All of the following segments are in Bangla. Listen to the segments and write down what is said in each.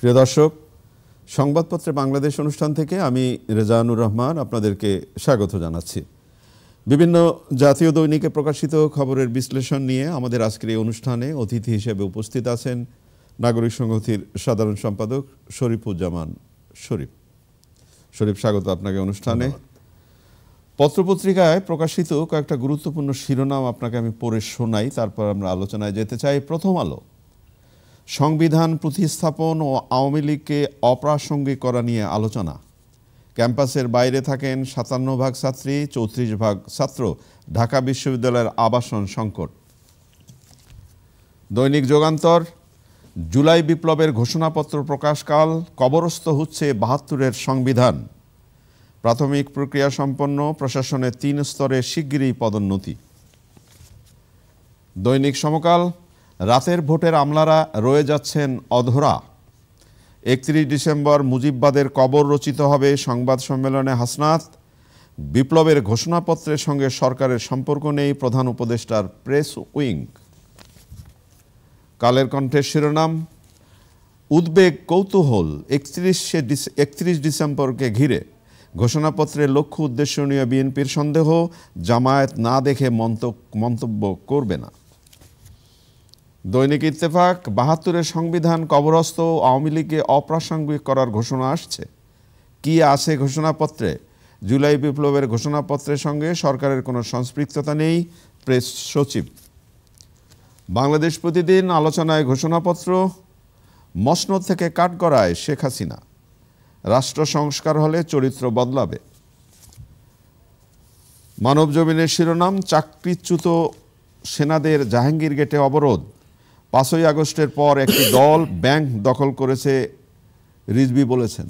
প্রিয় দর্শক, সংবাদপত্রে বাংলাদেশ অনুষ্ঠান থেকে আমি রেজানুর রহমান আপনাদেরকে স্বাগত জানাচ্ছি। বিভিন্ন জাতীয় দৈনিকে প্রকাশিত খবরের বিশ্লেষণ নিয়ে আমাদের আজকের এই অনুষ্ঠানে অতিথি হিসেবে উপস্থিত আছেন নাগরিক সংহতির সাধারণ সম্পাদক শরীফুজ্জামান শরীফ। শরীফ, স্বাগত আপনাকে অনুষ্ঠানে। পত্রপত্রিকায় প্রকাশিত কয়েকটা গুরুত্বপূর্ণ শিরোনাম আপনাকে আমি পড়ে শোনাই, তারপর আমরা আলোচনায় যেতে চাই। প্রথম আলো, সংবিধান প্রতিস্থাপন ও আওয়ামী লীগকে অপ্রাসঙ্গিক করা নিয়ে আলোচনা। ক্যাম্পাসের বাইরে থাকেন ৫৭% ছাত্রী, ৩৪% ছাত্র। ঢাকা বিশ্ববিদ্যালয়ের আবাসন সংকট। দৈনিক যুগান্তর, জুলাই বিপ্লবের ঘোষণাপত্র প্রকাশকাল, কবরস্থ হচ্ছে ৭২-এর সংবিধান। প্রাথমিক প্রক্রিয়া সম্পন্ন, প্রশাসনের ৩ স্তরে শিগগিরই পদোন্নতি। দৈনিক সমকাল, রাতের ভোটের আমলারা রয়ে যাচ্ছেন অধরা। ৩১ ডিসেম্বর মুজিববাদের কবর রচিত হবে, সংবাদ সম্মেলনে হাসনাত। বিপ্লবের ঘোষণাপত্রের সঙ্গে সরকারের সম্পর্ক নেই, প্রধান উপদেষ্টার প্রেস উইং। কালের কণ্ঠের শিরোনাম, উদ্বেগ কৌতূহল ৩১ ডিসেম্বরকে ঘিরে। ঘোষণাপত্রের লক্ষ্য উদ্দেশ্য নিয়ে বিএনপির সন্দেহ, জামায়াত না দেখে মন্তব্য করবে না। দৈনিক ইত্তেফাক, ৭২-এর সংবিধান কবরস্থ, আওয়ামী লীগকে অপ্রাসঙ্গিক করার ঘোষণা আসছে। কি আছে ঘোষণাপত্রে? জুলাই বিপ্লবের ঘোষণাপত্রের সঙ্গে সরকারের কোনো সম্পৃক্ততা নেই, প্রেস সচিব। বাংলাদেশ প্রতিদিন, আলোচনায় ঘোষণাপত্র, মসনদ থেকে কাঠগড়ায় শেখ হাসিনা। রাষ্ট্র সংস্কার হলে চরিত্র বদলাবে। মানবজমিনের শিরোনাম, চাকরিচ্যুত সেনাদের জাহাঙ্গীর গেটে অবরোধ। ৫ই আগস্টের পর একটি দল ব্যাংক দখল করেছে, রিজভী বলেছেন।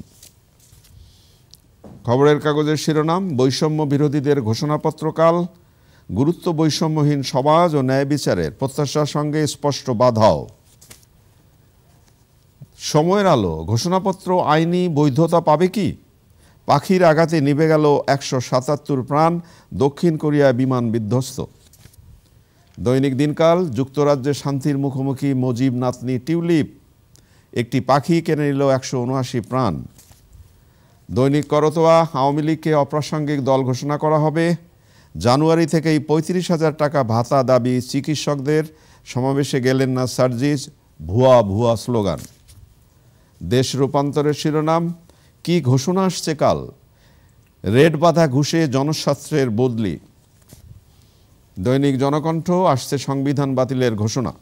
খবরের কাগজের শিরোনাম, বৈষম্য বিরোধীদের ঘোষণাপত্রকাল, গুরুত্ব বৈষম্যহীন সমাজ ও ন্যায় বিচারের, প্রত্যাশার সঙ্গে স্পষ্ট বাধাও। সময়ের আলো, ঘোষণাপত্র আইনি বৈধতা পাবে কি? পাখির আঘাতে নিভে গেল ১৭৭ প্রাণ, দক্ষিণ কোরিয়ায় বিমান বিধ্বস্ত। দৈনিক দিনকাল, যুক্তরাজ্যে শান্তির মুখোমুখি মুজিব নাতনি টিউলিপ, একটি পাখি কেড়ে নিল ১৭৯ প্রাণ। দৈনিক করতোয়া, আওয়ামী লীগকে অপ্রাসঙ্গিক দল ঘোষণা করা হবে। জানুয়ারি থেকেই ৩৫,০০০ টাকা ভাতা দাবি চিকিৎসকদের, সমাবেশে গেলেন না সার্জিস, ভুয়া ভুয়া স্লোগান। দেশ রূপান্তরের শিরোনাম, কি ঘোষণা আসছে কাল? রেড বাধা ঘুষে জনস্বাস্থ্যের বদলি। দৈনিক জনকণ্ঠ, আসছে সংবিধান বাতিলের ঘোষণা।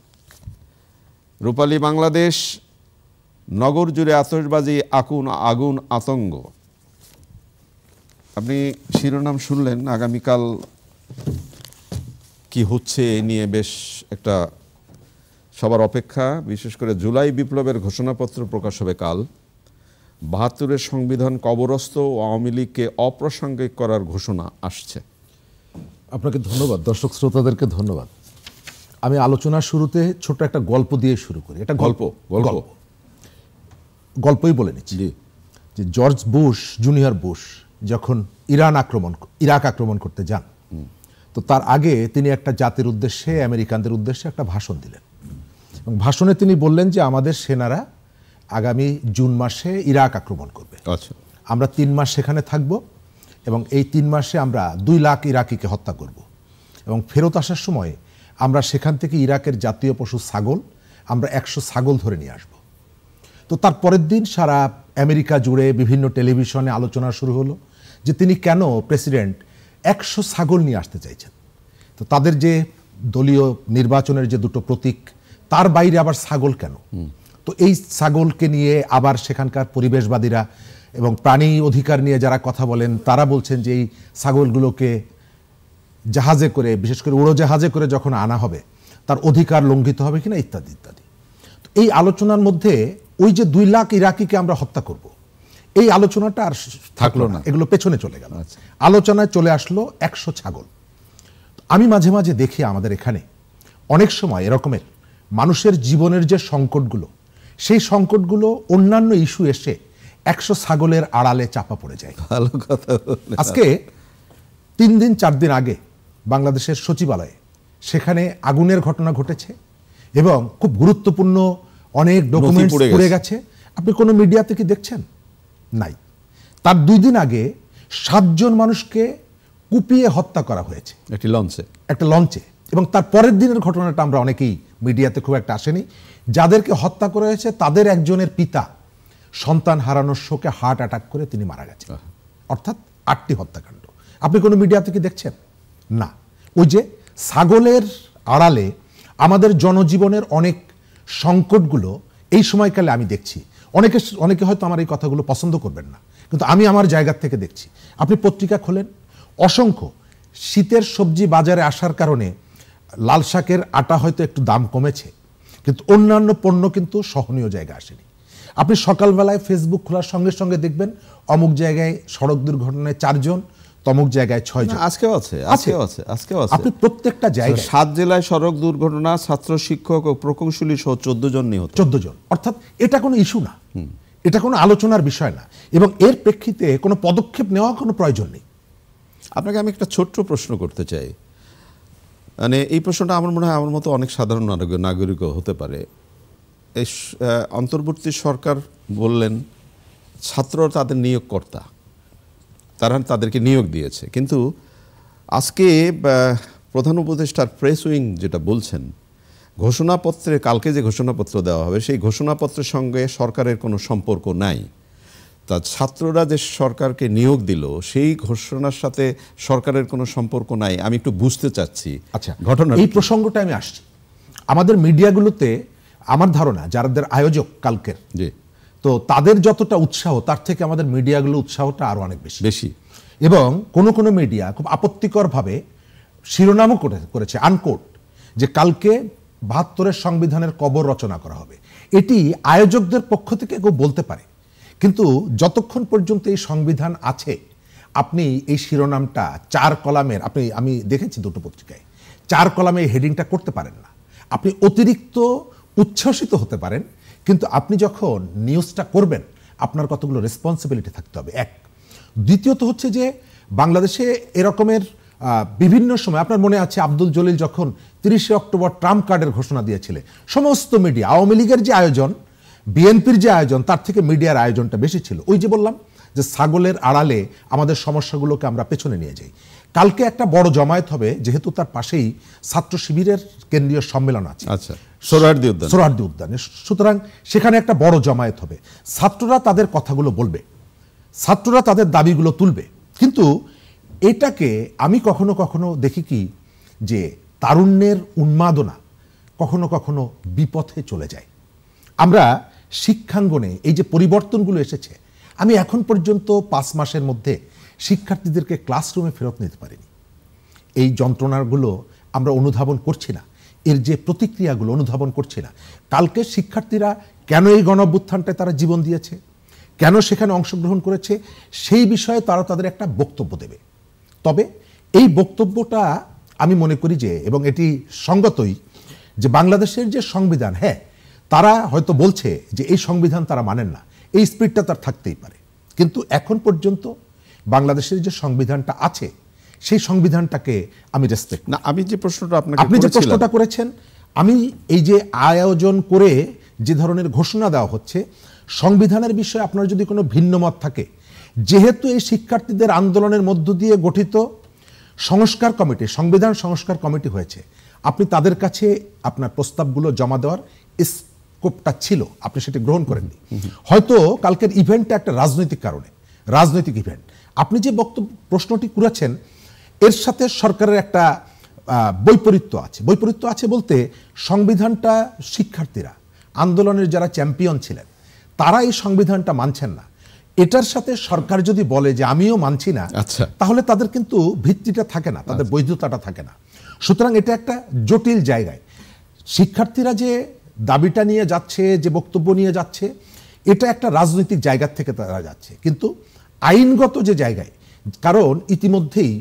রূপালী বাংলাদেশ, নগর জুড়ে আতশবাজি, আগুন আতঙ্ক। আপনি শিরোনাম শুনলেন। আগামীকাল কি হচ্ছে এ নিয়ে বেশ একটা সবার অপেক্ষা। বিশেষ করে জুলাই বিপ্লবের ঘোষণাপত্র প্রকাশ হবে কাল। ৭২-এর সংবিধান কবরস্থ ও আওয়ামী লীগকে অপ্রাসঙ্গিক করার ঘোষণা আসছে। আপনাকে ধন্যবাদ, দর্শক শ্রোতাদেরকে ধন্যবাদ। আমি আলোচনার শুরুতে ছোট্ট একটা গল্প দিয়ে শুরু করি। এটা গল্পই বলে নিচ্ছি যে জর্জ বুশ, জুনিয়র বুশ যখন ইরাক আক্রমণ করতে যান, তো তার আগে তিনি একটা জাতির উদ্দেশ্যে, আমেরিকানদের উদ্দেশ্যে একটা ভাষণ দিলেন। এবং ভাষণে তিনি বললেন যে আমাদের সেনারা আগামী জুন মাসে ইরাক আক্রমণ করবে। আমরা ৩ মাস সেখানে থাকব এবং এই ৩ মাসে আমরা ২ লাখ ইরাকিকে হত্যা করব এবং ফেরত আসার সময় আমরা সেখান থেকে ইরাকের জাতীয় পশু ছাগল, আমরা ১০০ ছাগল ধরে নিয়ে আসব। তো তার পরের দিন সারা আমেরিকা জুড়ে বিভিন্ন টেলিভিশনে আলোচনা শুরু হলো যে তিনি কেন প্রেসিডেন্ট ১০০ ছাগল নিয়ে আসতে চাইছেন। তো তাদের যে দলীয় নির্বাচনের যে দুটো প্রতীক, তার বাইরে আবার ছাগল কেন? তো এই ছাগলকে নিয়ে আবার সেখানকার পরিবেশবাদীরা এবং প্রাণী অধিকার নিয়ে যারা কথা বলেন তারা বলছেন যে এই ছাগলগুলোকে জাহাজে করে, বিশেষ করে উড়োজাহাজে করে যখন আনা হবে তার অধিকার লঙ্ঘিত হবে কিনা, ইত্যাদি ইত্যাদি। তো এই আলোচনার মধ্যে ওই যে ২ লাখ ইরাকিকে আমরা হত্যা করব, এই আলোচনাটা আর থাকলো না, এগুলো পেছনে চলে গেল। আলোচনায় চলে আসলো ১০০ ছাগল। আমি মাঝে মাঝে দেখি আমাদের এখানে অনেক সময় এরকমের মানুষের জীবনের যে সংকটগুলো, সেই সংকটগুলো অন্যান্য ইস্যু এসে ১০০ ছাগলের আড়ালে চাপা পড়ে যায়। ভালো কথা। আজকে ৩ দিন ৪ দিন আগে বাংলাদেশের সচিবালয়ে সেখানে আগুনের ঘটনা ঘটেছে এবং খুব গুরুত্বপূর্ণ অনেক ডকুমেন্টস পড়ে গেছে। আপনি কোনো মিডিয়াতে কি দেখছেন? নাই। তার 2 দিন আগে 7 জন মানুষকে কুপিয়ে হত্যা করা হয়েছে একটা লঞ্চে, এবং তার পরের দিনের ঘটনাটা আমরা অনেকেই মিডিয়াতে খুব একটা আসেনি। যাদেরকে হত্যা করা হয়েছে তাদের একজনের পিতা সন্তান হারানোর শোকে হার্ট অ্যাটাক করে তিনি মারা গেছেন। অর্থাৎ 8টি হত্যাকাণ্ড। আপনি কোনো মিডিয়াতে কি দেখছেন? না। ওই যে ছাগলের আড়ালে আমাদের জনজীবনের অনেক সংকটগুলো এই সময়কালে আমি দেখছি। অনেকে হয়তো আমার এই কথাগুলো পছন্দ করবেন না, কিন্তু আমি আমার জায়গা থেকে দেখছি। আপনি পত্রিকা খোলেন, অসংখ্য শীতের সবজি বাজারে আসার কারণে লাল শাকের আটা হয়তো একটু দাম কমেছে, কিন্তু অন্যান্য পণ্য কিন্তু সহনীয় জায়গা আসেনি। আপনি সকালবেলায় ফেসবুক খোলার সঙ্গে সঙ্গে দেখবেন অমুক জায়গায় সড়ক দুর্ঘটনায় 4 জন, তমুক জায়গায় 6 জন। আজকেও আছে। আপনি প্রত্যেকটা জায়গায় 7 জেলায় সড়ক দুর্ঘটনা, ছাত্র শিক্ষক ও প্রকৌশলী সহ 14 জন নিহত। 14 জন। অর্থাৎ এটা কোনো ইস্যু না, এটা কোনো আলোচনার বিষয় না, এবং এর প্রেক্ষিতে কোনো পদক্ষেপ নেওয়া কোনো প্রয়োজন নেই। আপনাকে আমি একটা ছোট্ট প্রশ্ন করতে চাই, মানে এই প্রশ্নটা আমার মনে হয় আমার মতো অনেক সাধারণ নাগরিকও হতে পারে। এই অন্তর্বর্তী সরকার বললেন ছাত্ররা তাদের নিয়োগকর্তা, তারা তাদেরকে নিয়োগ দিয়েছে, কিন্তু আজকে প্রধান উপদেষ্টার প্রেস উইং যেটা বলছেন, ঘোষণাপত্রে কালকে যে ঘোষণাপত্র দেওয়া হবে সেই ঘোষণাপত্রের সঙ্গে সরকারের কোনো সম্পর্ক নাই। তা ছাত্ররা যে সরকারকে নিয়োগ দিল সেই ঘোষণার সাথে সরকারের কোনো সম্পর্ক নাই। আমি একটু বুঝতে চাচ্ছি। আচ্ছা, ঘটনা এই প্রসঙ্গটা আমি আসছি। আমাদের মিডিয়াগুলোতে আমার ধারণা যাদের আয়োজক কালকের, তো তাদের যতটা উৎসাহ তার থেকে আমাদের মিডিয়াগুলো উৎসাহটা আরো অনেক বেশি, এবং কোনো মিডিয়া খুব আপত্তিকরভাবে শিরোনামও করেছে আনকোট যে কালকে 72-এর সংবিধানের কবর রচনা করা হবে। এটি আয়োজকদের পক্ষ থেকে কেউ বলতে পারে, কিন্তু যতক্ষণ পর্যন্ত এই সংবিধান আছে আপনি এই শিরোনামটা 4 কলামের, আমি দেখেছি 2টো পত্রিকায় 4 কলামে এই হেডিংটা করতে পারেন না। আপনি অতিরিক্ত উচ্ছ্বসিত হতে পারেন, কিন্তু আপনি যখন নিউজটা করবেন আপনার কতগুলো রেসপন্সিবিলিটি থাকতে হবে। এক। দ্বিতীয়ত হচ্ছে যে বাংলাদেশে এরকমের বিভিন্ন সময় আপনার মনে আছে আব্দুল জলিল যখন 30শে অক্টোবর ট্রাম্প কার্ডের ঘোষণা দিয়েছিলেন, সমস্ত মিডিয়া, আওয়ামী লীগের যে আয়োজন, বিএনপির যে আয়োজন, তার থেকে মিডিয়ার আয়োজনটা বেশি ছিল। ওই যে বললাম যে ছাগলের আড়ালে আমাদের সমস্যাগুলোকে আমরা পেছনে নিয়ে যাই। কালকে একটা বড় জমায়েত হবে, যেহেতু তার পাশেই ছাত্র শিবিরের কেন্দ্রীয় সম্মেলন আছে, আচ্ছা, সোহরাওয়ার্দী উদ্যানে। সুতরাং সেখানে একটা বড় জমায়েত হবে। ছাত্ররা তাদের কথাগুলো বলবে, ছাত্ররা তাদের দাবিগুলো তুলবে, কিন্তু এটাকে আমি কখনো কখনো দেখি কি যে তারুণ্যের উন্মাদনা কখনো কখনো বিপথে চলে যায়। আমরা শিক্ষাঙ্গনে এই যে পরিবর্তনগুলো এসেছে, আমি এখন পর্যন্ত 5 মাসের মধ্যে শিক্ষার্থীদেরকে ক্লাসরুমে ফেরত নিতে পারিনি। এই যন্ত্রণাগুলো আমরা অনুধাবন করছি না, এর যে প্রতিক্রিয়াগুলো অনুধাবন করছি না। কালকে শিক্ষার্থীরা কেন এই গণঅভ্যুত্থানটায় তারা জীবন দিয়েছে, কেন সেখানে অংশগ্রহণ করেছে, সেই বিষয়ে তারা তাদের একটা বক্তব্য দেবে। তবে এই বক্তব্যটা আমি মনে করি যে, এবং এটি সঙ্গতই, যে বাংলাদেশের যে সংবিধান, হ্যাঁ তারা হয়তো বলছে যে এই সংবিধান তারা মানেন না, এই স্পিরিটটা তার থাকতেই পারে, কিন্তু এখন পর্যন্ত বাংলাদেশের যে সংবিধানটা আছে সেই সংবিধানটাকে আমি রেসপেক্ট না। আমি যে প্রশ্নটা আপনি যে প্রশ্নটা করেছেন, আমি এই যে আয়োজন করে যে ধরনের ঘোষণা দেওয়া হচ্ছে সংবিধানের বিষয়ে আপনার যদি কোনো ভিন্ন মত থাকে, যেহেতু এই শিক্ষার্থীদের আন্দোলনের মধ্য দিয়ে গঠিত সংস্কার কমিটি, সংবিধান সংস্কার কমিটি হয়েছে, আপনি তাদের কাছে আপনার প্রস্তাবগুলো জমা দেওয়ার স্কোপটা ছিল, আপনি সেটা গ্রহণ করেননি। হয়তো কালকের ইভেন্টটা একটা রাজনৈতিক ইভেন্ট। আপনি যে প্রশ্নটি করেছেন এর সাথে সরকারের একটা বৈপরীত্য আছে বলতে, সংবিধানটা শিক্ষার্থীরা, আন্দোলনের যারা চ্যাম্পিয়ন ছিলেন তারা এই সংবিধানটা মানছেন না, এটার সাথে সরকার যদি বলে যে আমিও মানছি না, তাহলে তাদের কিন্তু ভিত্তিটা থাকে না, তাদের বৈধতাটা থাকে না। সুতরাং এটা একটা জটিল জায়গায় শিক্ষার্থীরা যে দাবিটা নিয়ে যাচ্ছে, যে বক্তব্য নিয়ে যাচ্ছে, এটা একটা রাজনৈতিক জায়গা থেকে তারা যাচ্ছে, কিন্তু আইনগত যে জায়গায়, কারণ ইতিমধ্যেই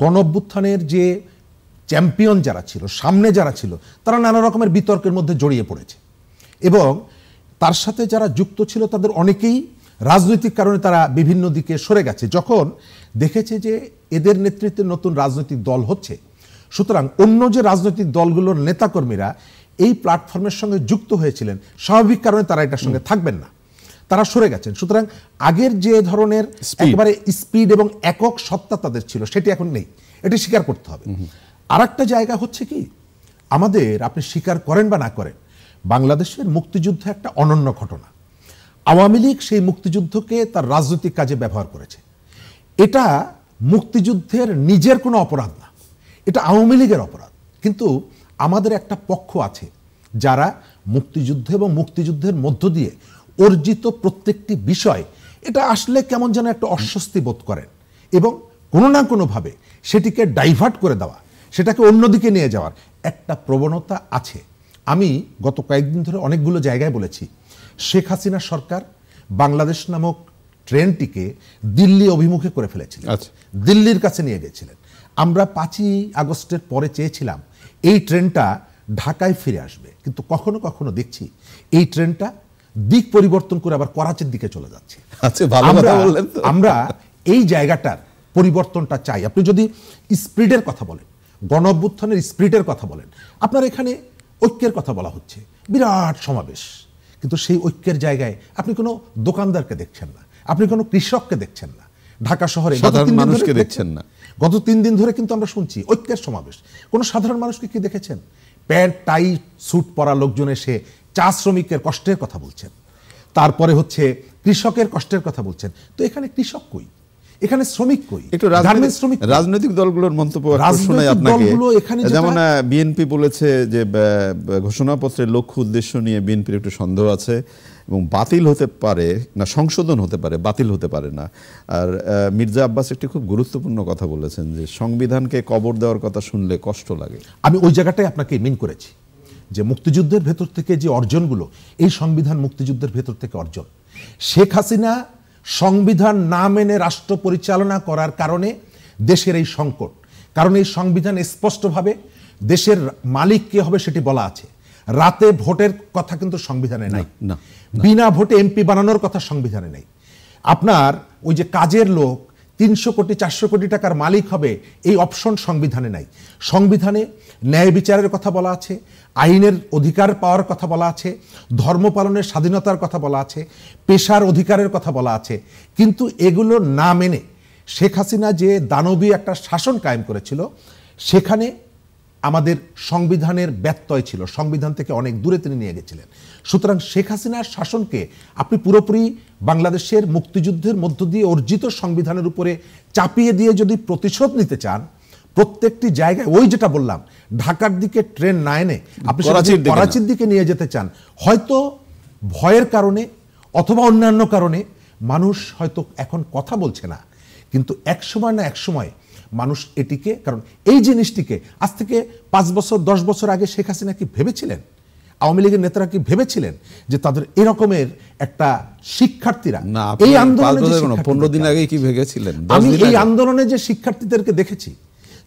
গণঅভ্যুত্থানের যে চ্যাম্পিয়ন যারা ছিল, সামনে যারা ছিল, তারা নানা রকমের বিতর্কের মধ্যে জড়িয়ে পড়েছে, এবং তার সাথে যারা যুক্ত ছিল তাদের অনেকেই রাজনৈতিক কারণে তারা বিভিন্ন দিকে সরে গেছে যখন দেখেছে যে এদের নেতৃত্বে নতুন রাজনৈতিক দল হচ্ছে। সুতরাং অন্য যে রাজনৈতিক দলগুলোর নেতাকর্মীরা এই প্ল্যাটফর্মের সঙ্গে যুক্ত হয়েছিলেন, স্বাভাবিক কারণে তারা এটার সঙ্গে থাকবেন না। তারা সরে গেছেন। সুতরাং আগের যে ধরনের একেবারে স্পিড এবং একক সত্তা তাদের ছিল সেটি এখন নেই, এটি স্বীকার করতে হবে। আর একটা জায়গা হচ্ছে কি, আমাদের আপনি স্বীকার করেন বা না করেন, বাংলাদেশের মুক্তিযুদ্ধ একটা অনন্য ঘটনা। আওয়ামী লীগ সেই মুক্তিযুদ্ধকে তার রাজনৈতিক কাজে ব্যবহার করেছে। এটা মুক্তিযুদ্ধের নিজের কোনো অপরাধ না, এটা আওয়ামী লীগের অপরাধ। কিন্তু আমাদের একটা পক্ষ আছে যারা মুক্তিযুদ্ধ এবং মুক্তিযুদ্ধের মধ্য দিয়ে অর্জিত প্রত্যেকটি বিষয় এটা আসলে কেমন যেন একটা অস্বস্তি বোধ করেন এবং কোনো না কোনোভাবে সেটিকে ডাইভার্ট করে দেওয়া, সেটাকে অন্যদিকে নিয়ে যাওয়ার একটা প্রবণতা আছে। আমি গত কয়েকদিন ধরে অনেকগুলো জায়গায় বলেছি, শেখ হাসিনা সরকার বাংলাদেশ নামক ট্রেনটিকে দিল্লি অভিমুখে করে ফেলেছিলেন, দিল্লির কাছে নিয়ে গেছিলেন। আমরা 5ই আগস্টের পরে চেয়েছিলাম এই ট্রেনটা ঢাকায় ফিরে আসবে, কিন্তু কখনো কখনো দেখছি এই ট্রেনটা দিক পরিবর্তন করে আবার করাচির দিকে চলে যাচ্ছে। আমরা এই জায়গাটার পরিবর্তনটা চাই। আপনি যদি স্পিরিটের কথা বলেন, গণ অভ্যুত্থানের স্পিরিটের কথা বলেন, আপনার এখানে ঐক্যের কথা বলা হচ্ছে, বিরাট সমাবেশ, কিন্তু সেই ঐক্যের জায়গায় আপনি কোনো দোকানদারকে দেখছেন না, আপনি কোনো কৃষককে দেখছেন না, ঢাকা শহরে সাধারণ মানুষকে দেখছেন না। গত 3 দিন ধরে কিন্তু আমরা শুনছি ঐক্যের সমাবেশ, কোনো সাধারণ মানুষকে কি দেখেছেন? প্যান্ট টাই স্যুট পরা লোকজন এসে চা শ্রমিকের কষ্টের কথা বলছেন, তারপরে হচ্ছে কৃষকের কষ্টের কথা বলছেন। তো এখানে কৃষক কই, এখানে শ্রমিক কই? একটু রাজনৈতিক দলগুলোর মন্তব্য শোনাই আপনাকে। যেমন বিএনপি বলেছে যে ঘোষণাপত্রের লক্ষ্য উদ্দেশ্য নিয়ে বিএনপির একটু সন্দেহ আছে এবং বাতিল হতে পারে না, সংশোধন হতে পারে, বাতিল হতে পারে না। আর মির্জা আব্বাস একটি খুব গুরুত্বপূর্ণ কথা বলেছেন যে সংবিধানকে কবর দেওয়ার কথা শুনলে কষ্ট লাগে। আমি ওই জায়গাটাই আপনাকে মিন করেছি যে মুক্তিযুদ্ধের ভেতর থেকে যে অর্জনগুলো, এই সংবিধান মুক্তিযুদ্ধের ভেতর থেকে অর্জন। শেখ হাসিনা সংবিধান না মেনে রাষ্ট্র পরিচালনা করার কারণে দেশের এই সংকট, কারণ এই সংবিধান স্পষ্টভাবে দেশের মালিক কে হবে সেটি বলা আছে। রাতে ভোটের কথা কিন্তু সংবিধানে নাই, বিনা ভোটে এমপি বানানোর কথা সংবিধানে নেই। আপনার ওই যে কাজের লোক 300 কোটি 400 কোটি টাকার মালিক হবে এই অপশন সংবিধানে নাই। সংবিধানে ন্যায় বিচারের কথা বলা আছে, আইনের অধিকার পাওয়ার কথা বলা আছে, ধর্ম পালনের স্বাধীনতার কথা বলা আছে, পেশার অধিকারের কথা বলা আছে। কিন্তু এগুলো না মেনে শেখ হাসিনা যে দানবী একটা শাসন কায়েম করেছিল, সেখানে আমাদের সংবিধানের ব্যত্যয় ছিল, সংবিধান থেকে অনেক দূরে তিনি নিয়ে গেছিলেন। সুতরাং শেখ হাসিনার শাসনকে আপনি পুরোপুরি বাংলাদেশের মুক্তিযুদ্ধের মধ্য দিয়ে অর্জিত সংবিধানের উপরে চাপিয়ে দিয়ে যদি প্রতিশোধ নিতে চান, প্রত্যেকটি জায়গায় ওই যেটা বললাম, ঢাকার দিকে ট্রেন না এনে আপনি করাচির দিকে নিয়ে যেতে চান, হয়তো ভয়ের কারণে অথবা অন্যান্য কারণে মানুষ হয়তো এখন কথা বলছে না, কিন্তু এক সময় না এক সময় মানুষ এটিকে, কারণ এই জিনিসটিকে আজ থেকে 5 বছর 10 বছর আগে শেখ হাসিনা কি ভেবেছিলেন, আওয়ামী লীগের নেতারা কি ভেবেছিলেন যে তাদের এরকমের একটা শিক্ষার্থীরা এই আন্দোলনে 15 দিন আগে কি ভেবেছিলেন? আমি এই আন্দোলনে যে শিক্ষার্থীদেরকে দেখেছি,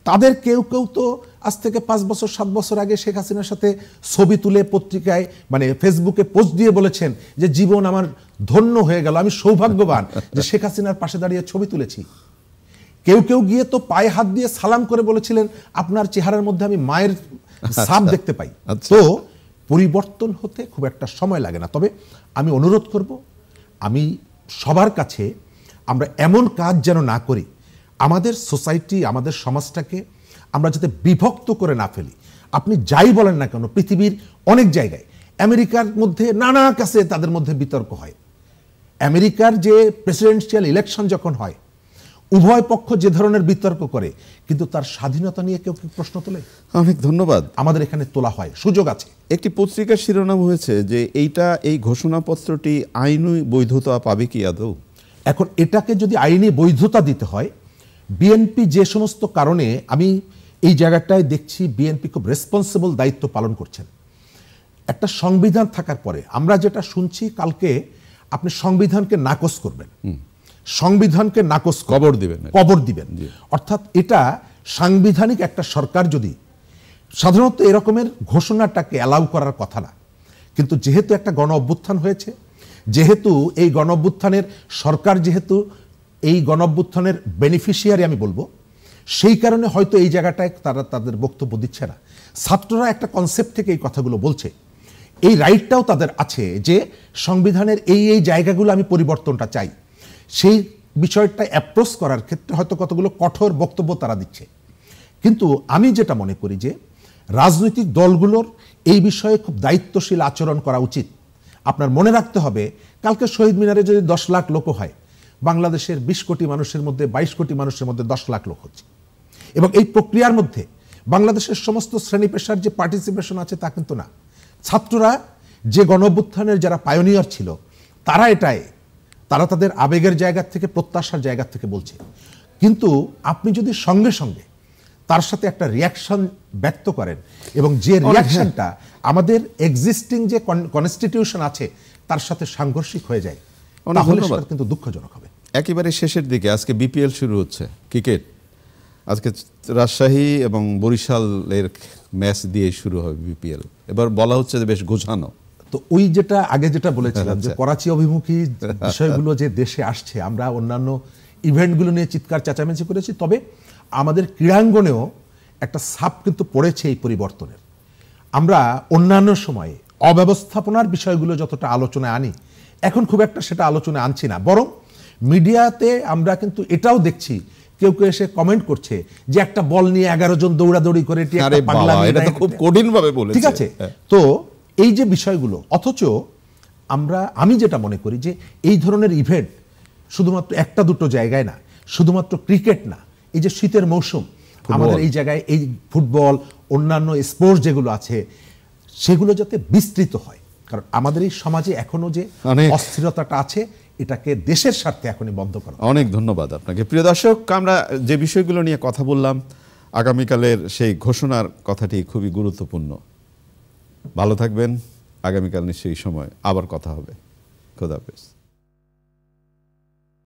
তাদের কেউ কেউ তো আজ থেকে 5 বছর 7 বছর আগে শেখ হাসিনার সাথে ছবি তুলে পত্রিকায় মানে ফেসবুকে পোস্ট দিয়ে বলেছেন যে জীবন আমার ধন্য হয়ে গেল, আমি সৌভাগ্যবান যে শেখ হাসিনার পাশে দাঁড়িয়ে ছবি তুলেছি। কেউ কেউ গিয়ে তো পায়ে হাত দিয়ে সালাম করে বলেছিলেন আপনার চেহারার মধ্যে আমি মায়ের ছাপ দেখতে পাই। তো পরিবর্তন হতে খুব একটা সময় লাগে না। তবে আমি অনুরোধ করব, আমি সবার কাছে আমরা এমন কাজ যেন না করি, আমাদের সোসাইটি, আমাদের সমাজটাকে আমরা যাতে বিভক্ত করে না ফেলি। আপনি যাই বলেন না কেন, পৃথিবীর অনেক জায়গায় আমেরিকার মধ্যে নানা কাছে তাদের মধ্যে বিতর্ক হয়। আমেরিকার যে প্রেসিডেন্সিয়াল ইলেকশন যখন হয়, উভয় পক্ষ যে ধরনের বিতর্ক করে, কিন্তু তার স্বাধীনতা নিয়ে কেউ কি প্রশ্ন তোলে? অনেক ধন্যবাদ। আমাদের এখানে তোলা হয়, সুযোগ আছে। একটি পত্রিকার শিরোনাম হয়েছে যে এই ঘোষণাপত্রটি আইনি বৈধতা পাবে কি আদৌ? এখন এটাকে যদি আইনি বৈধতা দিতে হয়, বিএনপি যে সমস্ত কারণে, আমি এই জায়গাটায় দেখছি বিএনপি খুব রেসপন্সিবল দায়িত্ব পালন করছেন। একটা সংবিধান থাকার পরে আমরা যেটা শুনছি, কালকে আপনি সংবিধানকে নাকচ করবেন, সংবিধানকে নাকচ কবর দিবেন। অর্থাৎ এটা সাংবিধানিক একটা সরকার যদি, সাধারণত এরকমের ঘোষণাটাকে অ্যালাউ করার কথা না, কিন্তু যেহেতু একটা গণ অভ্যুত্থান হয়েছে, যেহেতু এই গণ অভ্যুত্থানের সরকার, যেহেতু এই গণ অভ্যুত্থানের বেনিফিশিয়ারি আমি বলবো, সেই কারণে হয়তো এই জায়গাটায় তারা তাদের বক্তব্য দিচ্ছে না। ছাত্ররা একটা কনসেপ্ট থেকে এই কথাগুলো বলছে। এই রাইটটাও তাদের আছে যে সংবিধানের এই জায়গাগুলো আমি পরিবর্তনটা চাই। সেই বিষয়টা অ্যাপ্রোচ করার ক্ষেত্রে হয়তো কতগুলো কঠোর বক্তব্য তারা দিচ্ছে, কিন্তু আমি যেটা মনে করি যে রাজনৈতিক দলগুলোর এই বিষয়ে খুব দায়িত্বশীল আচরণ করা উচিত। আপনার মনে রাখতে হবে, কালকে শহীদ মিনারে যদি 10 লাখ লোক হয়, বাংলাদেশের 20 কোটি মানুষের মধ্যে 22 কোটি মানুষের মধ্যে 10 লাখ লোক হচ্ছে, এবং এই প্রক্রিয়ার মধ্যে বাংলাদেশের সমস্ত শ্রেণী পেশার যে পার্টিসিপেশন আছে তা কিন্তু না। ছাত্ররা যে গণঅভ্যুত্থানের যারা পায়োনিয়ার ছিল, তারা তাদের আবেগের জায়গা থেকে, প্রত্যাশার জায়গা থেকে বলছে। কিন্তু আপনি যদি সঙ্গে সঙ্গে তার সাথে একটা রিয়াকশন ব্যক্ত করেন, এবং যে রিয়াকশনটা আমাদের এক্সিস্টিং যে কনস্টিটিউশন আছে তার সাথে সাংঘর্ষিক হয়ে যায়, তাহলে সেটা কিন্তু দুঃখজনক হবে। একেবারে শেষের দিকে আজকে বিপিএল শুরু হচ্ছে, ক্রিকেট। আজকে রাজশাহী এবং বরিশালের ম্যাচ দিয়ে শুরু হবে বিপিএল। এবার বলা হচ্ছে যে বেশ গোছানো। তো ওই যেটা আগে যেটা বলেছিলাম যে করাচি অভিমুখী বিষয়গুলো যে দেশে আসছে, আমরা অন্যান্য ইভেন্টগুলো নিয়ে চিৎকার চেঁচামেচি করেছি, তবে আমাদের ক্রীড়াঙ্গনেও একটা ছাপ কিন্তু পড়েছে এই পরিবর্তনের। আমরা অন্যান্য সময়ে অব্যবস্থাপনার বিষয়গুলো যতটা আলোচনায় আনি, এখন খুব একটা সেটা আলোচনায় আনছি না। বরং মিডিয়াতে আমরা কিন্তু এটাও দেখছি, কেউ কেউ এসে কমেন্ট করছে যে একটা বল নিয়ে 11 জন দৌড়াদৌড়ি করে, খুব কঠিনভাবে বলেছে। ঠিক আছে, তো এই যে বিষয়গুলো, অথচ আমি যেটা মনে করি যে এই ধরনের ইভেন্ট শুধুমাত্র একটা দুটো জায়গায় না, শুধুমাত্র ক্রিকেট না, এই যে শীতের মৌসুম, আমাদের এই জায়গায় এই ফুটবল, অন্যান্য স্পোর্টস যেগুলো আছে, সেগুলো যাতে বিস্তৃত হয়। কারণ আমাদের এই সমাজে এখনো যে অস্থিরতাটা আছে, এটাকে দেশের স্বার্থে এখনই বন্ধ করা। অনেক ধন্যবাদ আপনাকে। প্রিয় দর্শক, আমরা যে বিষয়গুলো নিয়ে কথা বললাম, আগামীকালের সেই ঘোষণার কথাটি খুবই গুরুত্বপূর্ণ। ভালো থাকবেন। আগামীকাল নিশ্চয়ই সময় আবার কথা হবে। খোদা হাফেজ।